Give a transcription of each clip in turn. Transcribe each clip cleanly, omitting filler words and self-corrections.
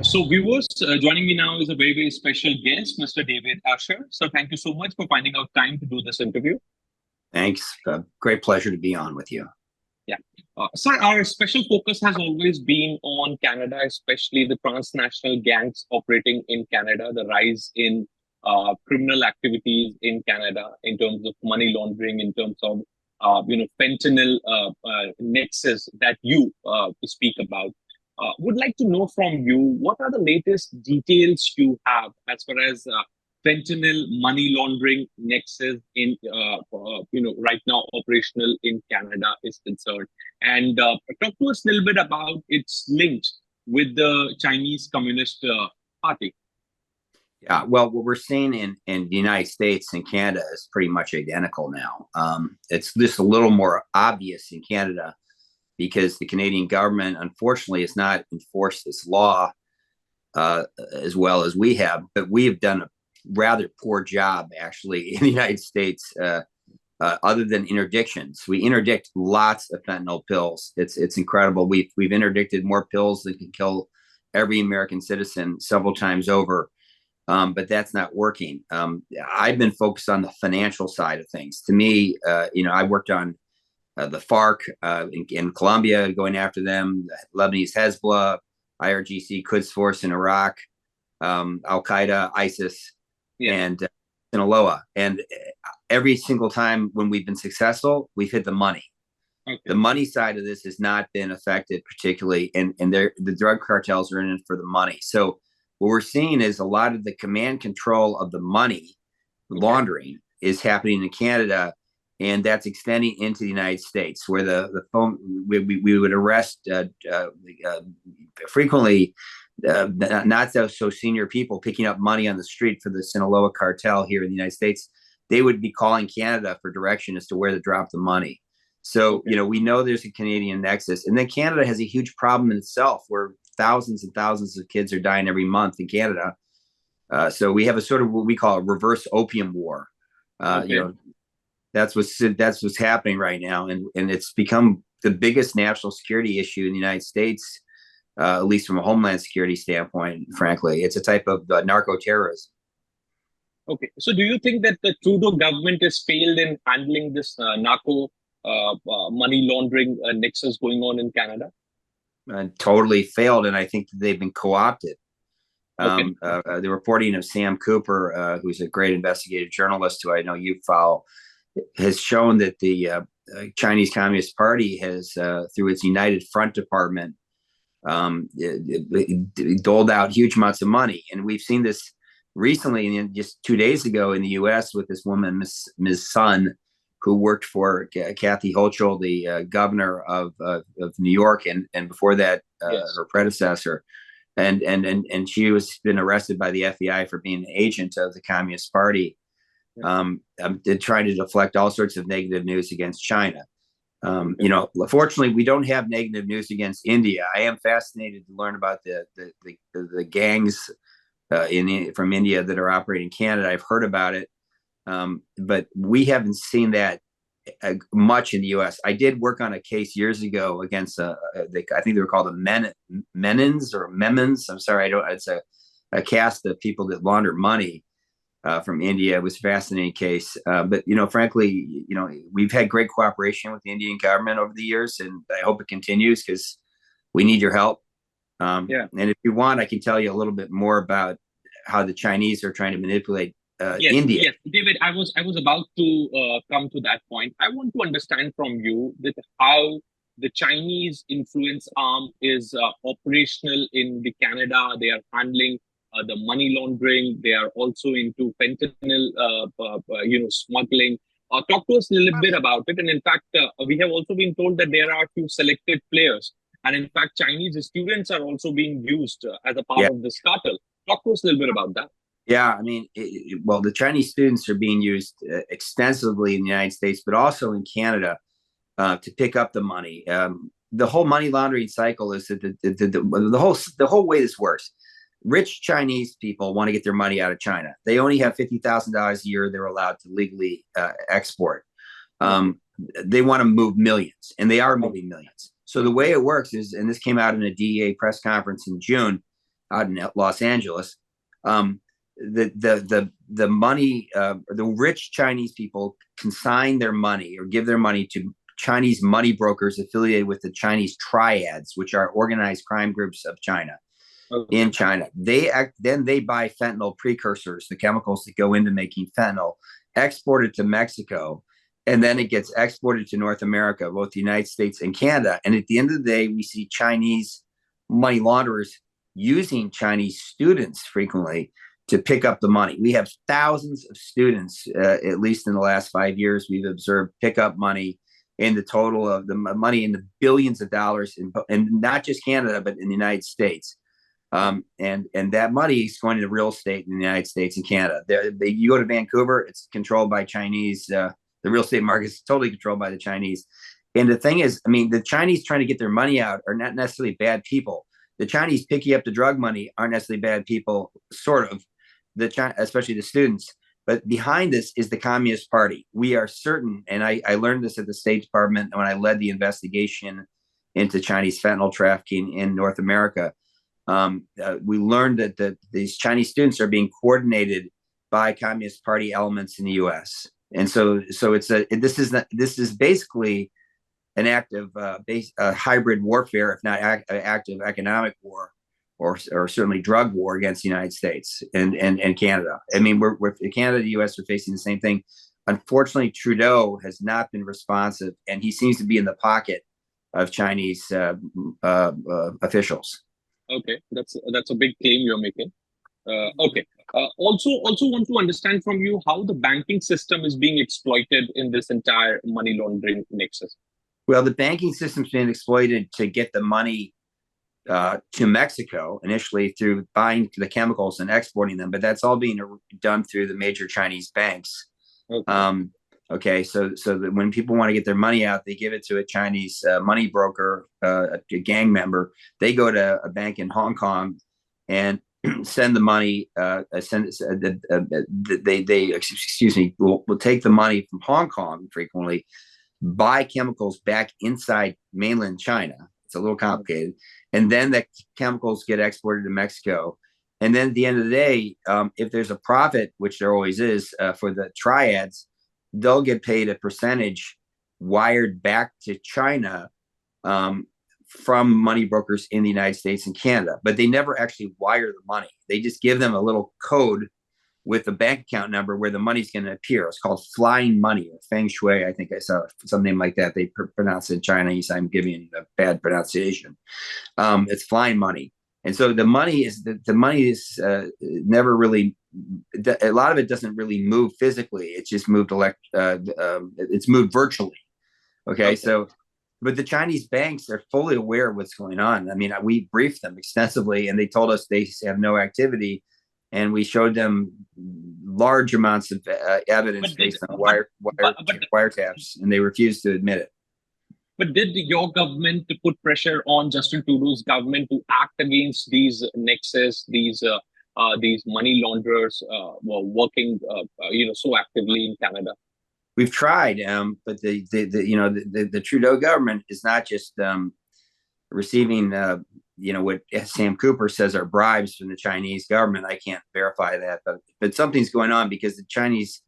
So, viewers, joining me now is a very, very special guest, Mr. David Usher. So, thank you so much for finding out time to do this interview. Thanks. Great pleasure to be on with you. Yeah. Sir, our special focus has always been on Canada, especially the transnational gangs operating in Canada, the rise in criminal activities in Canada in terms of money laundering, in terms of fentanyl nexus that you speak about. Would like to know from you, what are the latest details you have as far as fentanyl money laundering nexus in right now operational in Canada is concerned, and talk to us a little bit about its links with the Chinese Communist Party. Yeah, well, what we're seeing in the United States and Canada is pretty much identical now. It's just a little more obvious in Canada because the Canadian government, unfortunately, has not enforced this law as well as we have. But we have done a rather poor job, actually, in the United States, other than interdictions. We interdict lots of fentanyl pills. It's incredible. We've interdicted more pills than can kill every American citizen several times over. But that's not working. I've been focused on the financial side of things. To me, I worked on the FARC in Colombia, going after them, Lebanese Hezbollah, IRGC Quds Force in Iraq, Al Qaeda, ISIS, and Sinaloa. And every single time when we've been successful, we've hit the money. Okay. The money side of this has not been affected particularly, and the drug cartels are in it for the money. So what we're seeing is a lot of the command control of the money laundering is happening in Canada, and that's extending into the United States, where the phone we would arrest frequently not so senior people picking up money on the street for the Sinaloa cartel here in the United States. They would be calling Canada for direction as to where to drop the money. So, we know there's a Canadian nexus. And then Canada has a huge problem in itself where thousands and thousands of kids are dying every month in Canada. So we have a sort of what we call a reverse opium war. That's what's happening right now. And it's become the biggest national security issue in the United States, at least from a homeland security standpoint, frankly. It's a type of narco-terrorism. Okay. So do you think that the Trudeau government has failed in handling this narco money laundering nexus going on in Canada? Totally failed, and I think they've been co-opted. The reporting of Sam Cooper, who's a great investigative journalist who I know you follow, has shown that the Chinese Communist Party has, through its United Front Department, doled out huge amounts of money. And we've seen this recently, just 2 days ago in the U.S. with this woman, Ms. Sun, who worked for Kathy Hochul, the governor of New York, and before that, her predecessor. And she was been arrested by the FBI for being an agent of the Communist Party, trying to deflect all sorts of negative news against China. Fortunately, we don't have negative news against India. I am fascinated to learn about the gangs from India that are operating in Canada. I've heard about it. But we haven't seen that much in the U.S. I did work on a case years ago against I think they were called the Menins or Memons. I'm sorry, it's a caste of people that launder money from India. It was a fascinating case. But frankly, we've had great cooperation with the Indian government over the years, and I hope it continues because we need your help. And if you want, I can tell you a little bit more about how the Chinese are trying to manipulate India. Yes, David, I was about to come to that point. I want to understand from you that how the Chinese influence arm is operational in the Canada. They are handling the money laundering. They are also into fentanyl, smuggling. Talk to us a little bit about it. And in fact, we have also been told that there are a few selected players. And in fact, Chinese students are also being used as a part of this cartel. Talk to us a little bit about that. Yeah, I mean, the Chinese students are being used extensively in the United States, but also in Canada to pick up the money. The whole money laundering cycle is that the whole way this works. Rich Chinese people want to get their money out of China. They only have $50,000 a year they're allowed to legally export. They want to move millions, and they are moving millions. So the way it works is, and this came out in a DEA press conference in June, out in Los Angeles. The money, the rich Chinese people consign their money or give their money to Chinese money brokers affiliated with the Chinese triads, which are organized crime groups of China. Okay. In China, then they buy fentanyl precursors, the chemicals that go into making fentanyl, export it to Mexico, and then it gets exported to North America, both the United States and Canada. And at the end of the day, we see Chinese money launderers using Chinese students frequently to pick up the money. We have thousands of students, at least in the last 5 years, we've observed pick up money in the total of the money in the billions of dollars, and not just Canada, but in the United States. And that money is going into real estate in the United States and Canada. You go to Vancouver, it's controlled by Chinese. The real estate market is totally controlled by the Chinese. And the thing is, I mean, the Chinese trying to get their money out are not necessarily bad people. The Chinese picking up the drug money aren't necessarily bad people, sort of, especially the students. But behind this is the Communist Party. We are certain, and I learned this at the State Department when I led the investigation into Chinese fentanyl trafficking in North America. We learned that these Chinese students are being coordinated by Communist Party elements in the U.S. And so this is basically an act of hybrid warfare, if not act of economic war, or certainly drug war against the United States and Canada. I mean, we're Canada and the U.S. are facing the same thing. Unfortunately, Trudeau has not been responsive, and he seems to be in the pocket of Chinese officials. Okay, that's a big claim you're making. Okay. Also want to understand from you how the banking system is being exploited in this entire money laundering nexus. Well, the banking system's been exploited to get the money to Mexico initially through buying the chemicals and exporting them, but that's all being done through the major Chinese banks. Okay. So that when people want to get their money out, they give it to a Chinese money broker, a gang member. They go to a bank in Hong Kong and send the money. Will take the money from Hong Kong frequently, buy chemicals back inside mainland China. It's a little complicated. And then the chemicals get exported to Mexico. And then at the end of the day, if there's a profit, which there always is for the triads, they'll get paid a percentage wired back to China from money brokers in the United States and Canada. But they never actually wire the money. They just give them a little code with a bank account number where the money's going to appear. It's called flying money or feng shui. I think I saw some name like that. They pronounce it in Chinese. I'm giving a bad pronunciation. It's flying money. And so the money is never really, a lot of it doesn't really move physically. It's just moved it's moved virtually. Okay. So, but the Chinese banks are fully aware of what's going on. I mean, we briefed them extensively and they told us they have no activity. And we showed them large amounts of evidence based on wiretaps, and they refused to admit it. But did your government put pressure on Justin Trudeau's government to act against these nexus, these money launderers working, so actively in Canada? We've tried, but the Trudeau government is not just receiving what Sam Cooper says are bribes from the Chinese government. I can't verify that, but something's going on because the Chinese,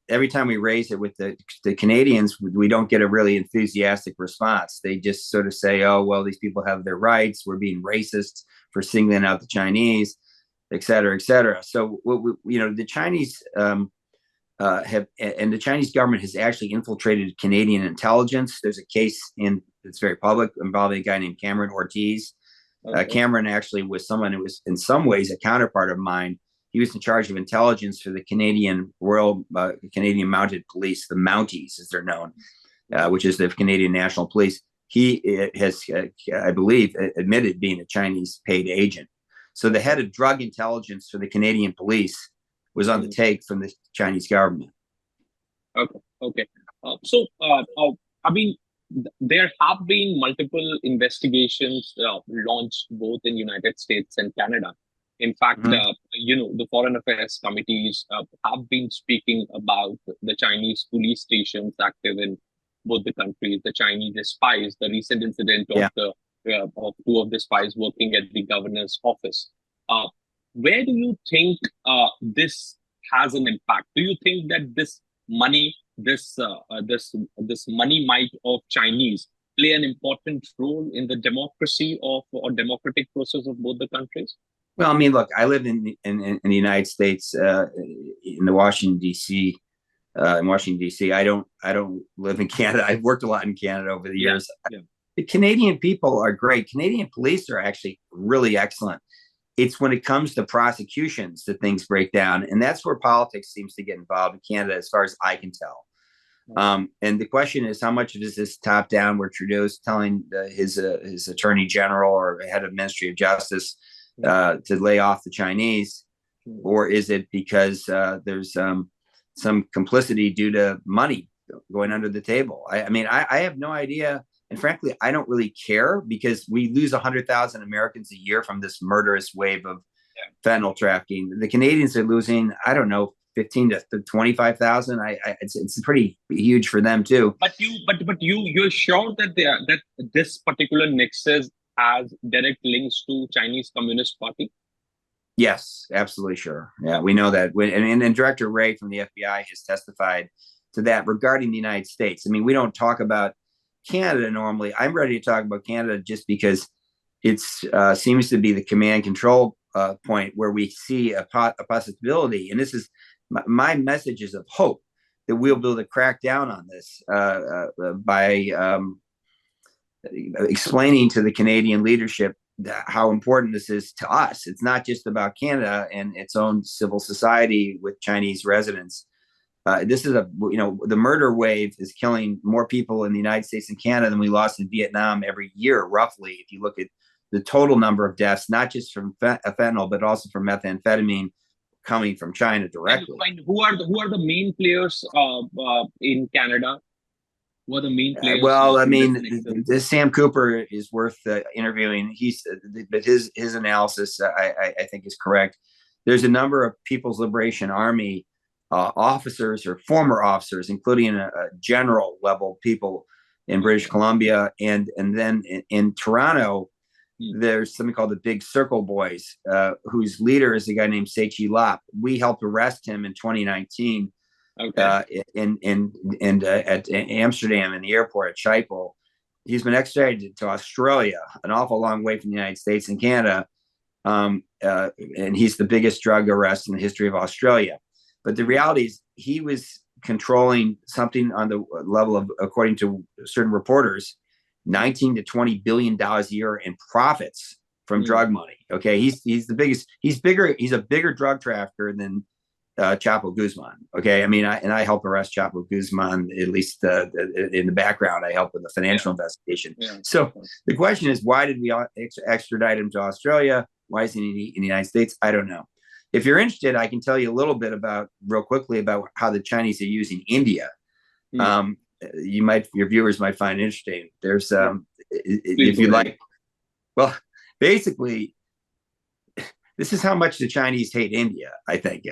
every time we raise it with the Canadians, we don't get a really enthusiastic response. They just sort of say, oh, well, these people have their rights. We're being racist for singling out the Chinese, et cetera, et cetera. So, the Chinese the Chinese government has actually infiltrated Canadian intelligence. There's a case it's very public involving a guy named Cameron Ortiz. Okay. Cameron actually was someone who was in some ways a counterpart of mine. He was in charge of intelligence for the Canadian Canadian Mounted Police, the Mounties as they're known, which is the Canadian National Police. He has, I believe, admitted being a Chinese paid agent. So the head of drug intelligence for the Canadian Police was on the take from the Chinese government. Okay. I mean, there have been multiple investigations launched both in United States and Canada. In fact, the foreign affairs committees have been speaking about the Chinese police stations active in both the countries, the Chinese spies, the recent incident of the of two of the spies working at the governor's office. Uh, where do you think this has an impact? Do you think that this money, this money might of Chinese play an important role in the democracy of or democratic process of both the countries? Well, I mean, look, I live in the United States, in the Washington D.C. In Washington D.C. I don't live in Canada. I've worked a lot in Canada over the years. Yeah. The Canadian people are great. Canadian police are actually really excellent. It's when it comes to prosecutions that things break down, and that's where politics seems to get involved in Canada, as far as I can tell. And the question is, how much of this top down, where Trudeau's telling his attorney general or head of Ministry of Justice to lay off the Chinese, or is it because there's some complicity due to money going under the table? I mean, I have no idea. And frankly, I don't really care, because we lose 100,000 Americans a year from this murderous wave of fentanyl trafficking. The Canadians are losing, I don't know, 15 to 25,000. It's pretty huge for them too. But you're sure that that this particular nexus has direct links to Chinese Communist Party? Yes, absolutely sure. Yeah, we know that. And Director Wray from the FBI has testified to that regarding the United States. I mean, we don't talk about Canada normally. I'm ready to talk about Canada just because it's seems to be the command control point where we see a possibility. And this is my message is of hope that we'll be able to crack down on this by explaining to the Canadian leadership how important this is to us. It's not just about Canada and its own civil society with Chinese residents. This is the murder wave is killing more people in the United States and Canada than we lost in Vietnam every year, roughly. If you look at the total number of deaths, not just from fentanyl, but also from methamphetamine coming from China directly. And who are the main players in Canada? Who are the main players? Well, I mean, this Sam Cooper is worth interviewing. But his analysis, I think, is correct. There's a number of People's Liberation Army officers or former officers, including a general level people in British Columbia, and then in Toronto, there's something called the Big Circle Boys, whose leader is a guy named Seichi Lop. We helped arrest him in 2019 at Amsterdam in the airport at Schiphol. He's been extradited to Australia, an awful long way from the United States and Canada, and he's the biggest drug arrest in the history of Australia. But the reality is he was controlling something on the level of, according to certain reporters, 19 to 20 billion dollars a year in profits from drug money. Okay, he's the biggest. He's bigger. He's a bigger drug trafficker than Chapo Guzman. Okay, I mean, I helped arrest Chapo Guzman, at least in the background. I helped with the financial investigation. Yeah. So the question is, why did we extradite him to Australia? Why is he in the United States? I don't know. If you're interested, I can tell you a little bit real quickly about how the Chinese are using India. Your viewers might find it interesting. There's, if you like, well, basically, this is how much the Chinese hate India. I think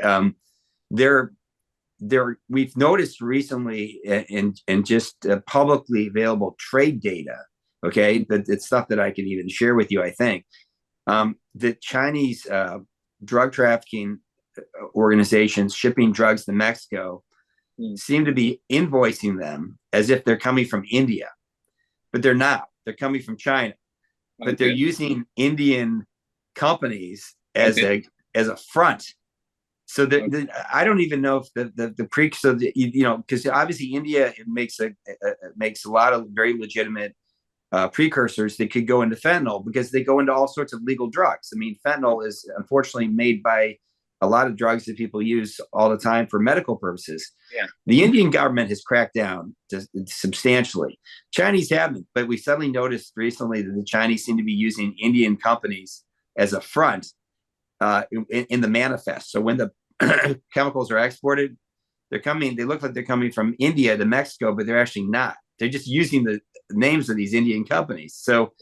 we've noticed recently in just publicly available trade data. Okay, that it's stuff that I can even share with you. I think the Chinese drug trafficking organizations shipping drugs to Mexico seem to be invoicing them as if they're coming from India, but they're not. They're coming from China, but they're using Indian companies as a front. So I don't even know if because obviously India makes a lot of very legitimate precursors that could go into fentanyl, because they go into all sorts of legal drugs. I mean, fentanyl is unfortunately made by a lot of drugs that people use all the time for medical purposes. Yeah. The Indian government has cracked down substantially. Chinese haven't, but we suddenly noticed recently that the Chinese seem to be using Indian companies as a front in the manifest. So when the chemicals are exported, they look like they're coming from India to Mexico, but they're actually not. They're just using the names of these Indian companies. So,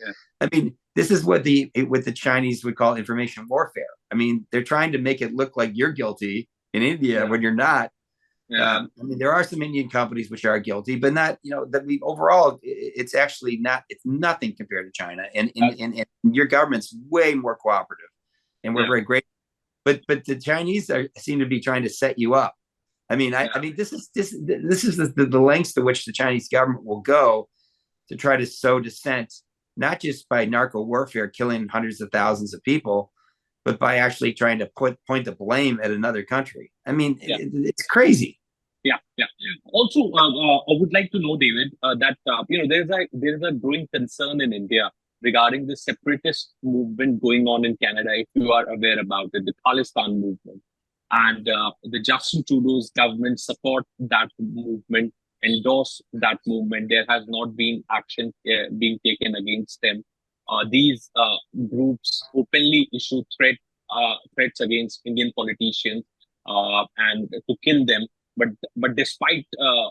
I mean, this is what the Chinese would call information warfare. I mean, they're trying to make it look like you're guilty in India when you're not. I mean, there are some Indian companies which are guilty, but not, that we overall, it's actually not, it's nothing compared to China. And your government's way more cooperative, and we're very grateful. But the Chinese seem to be trying to set you up. I mean, I mean, this is the lengths to which the Chinese government will go to try to sow dissent, not just by narco warfare, killing hundreds of thousands of people, but by actually trying to point the blame at another country. I mean, it's crazy. Yeah. Also, I would like to know, David, that there is a growing concern in India regarding the separatist movement going on in Canada. If you are aware about it, the Khalistan movement, and the Justin Trudeau's government support that movement, endorse that movement. There has not been action being taken against them. These groups openly issue threats against Indian politicians and to kill them. But despite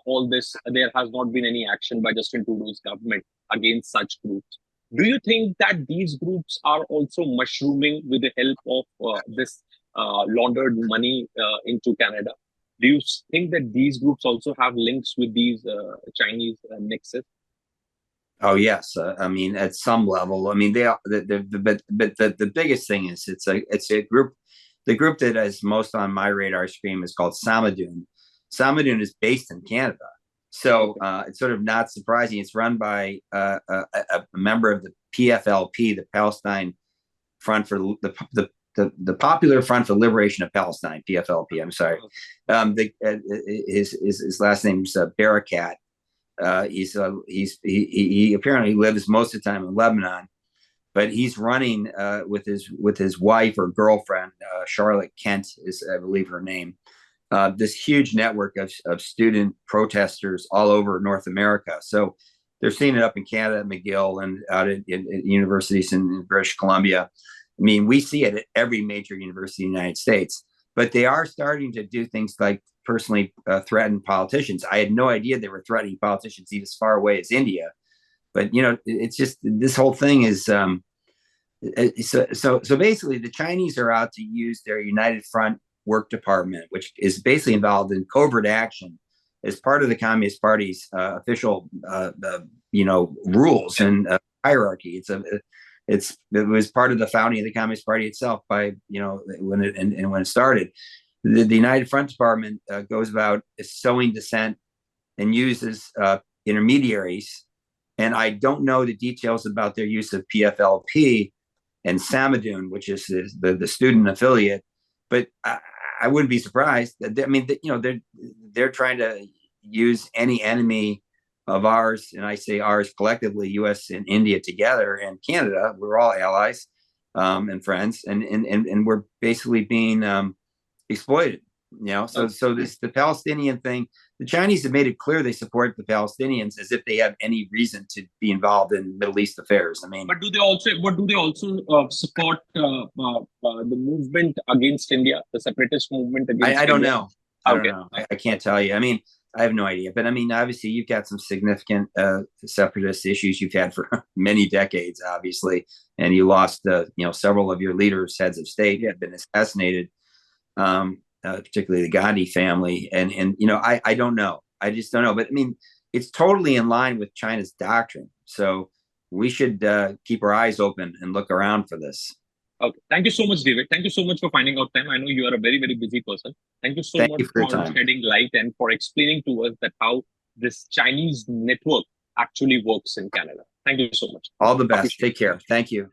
all this, there has not been any action by Justin Trudeau's government against such groups. Do you think that these groups are also mushrooming with the help of this laundered money into Canada? Do you think that these groups also have links with these Chinese nexus? Oh yes, I mean at some level. I mean they are, but the biggest thing is it's a group. The group that is most on my radar screen is called Samadun. Samadun is based in Canada, so it's sort of not surprising. It's run by a member of the PFLP, the Palestine Front for the Popular Front for Liberation of Palestine, PFLP. I'm sorry. His last name's Barakat. He apparently lives most of the time in Lebanon, but he's running with his wife or girlfriend, Charlotte Kent is, I believe, her name. This huge network of student protesters all over North America. So they're seeing it up in Canada, McGill, and out at universities in British Columbia. I mean, we see it at every major university in the United States, but they are starting to do things like personally threaten politicians. I had no idea they were threatening politicians even as far away as India. But, it's just this whole thing is so basically the Chinese are out to use their United Front work department, which is basically involved in covert action as part of the Communist Party's official, rules and hierarchy. It was part of the founding of the Communist Party itself by, when it started. The United Front Department goes about sowing dissent and uses intermediaries. And I don't know the details about their use of PFLP and Samadun, which is the student affiliate. But I wouldn't be surprised. They're trying to use any enemy of ours, and I say ours collectively, U.S. and India together, and Canada. We're all allies and friends, and we're basically being exploited. So the Palestinian thing, the Chinese have made it clear they support the Palestinians as if they have any reason to be involved in Middle East affairs. I mean, but do they also support the movement against India, the separatist movement against? I don't know. I don't know. I can't tell you. I mean, I have no idea. But I mean, obviously, you've got some significant separatist issues you've had for many decades, obviously, and you lost, several of your leaders, heads of state, have been assassinated. Particularly the Gandhi family. And I don't know. I just don't know. But I mean, it's totally in line with China's doctrine. So we should keep our eyes open and look around for this. Okay. Thank you so much, David. Thank you so much for finding out time. I know you are a very, very busy person. Thank you so much for shedding light and for explaining to us that how this Chinese network actually works in Canada. Thank you so much. All the best. Take care. Thank you.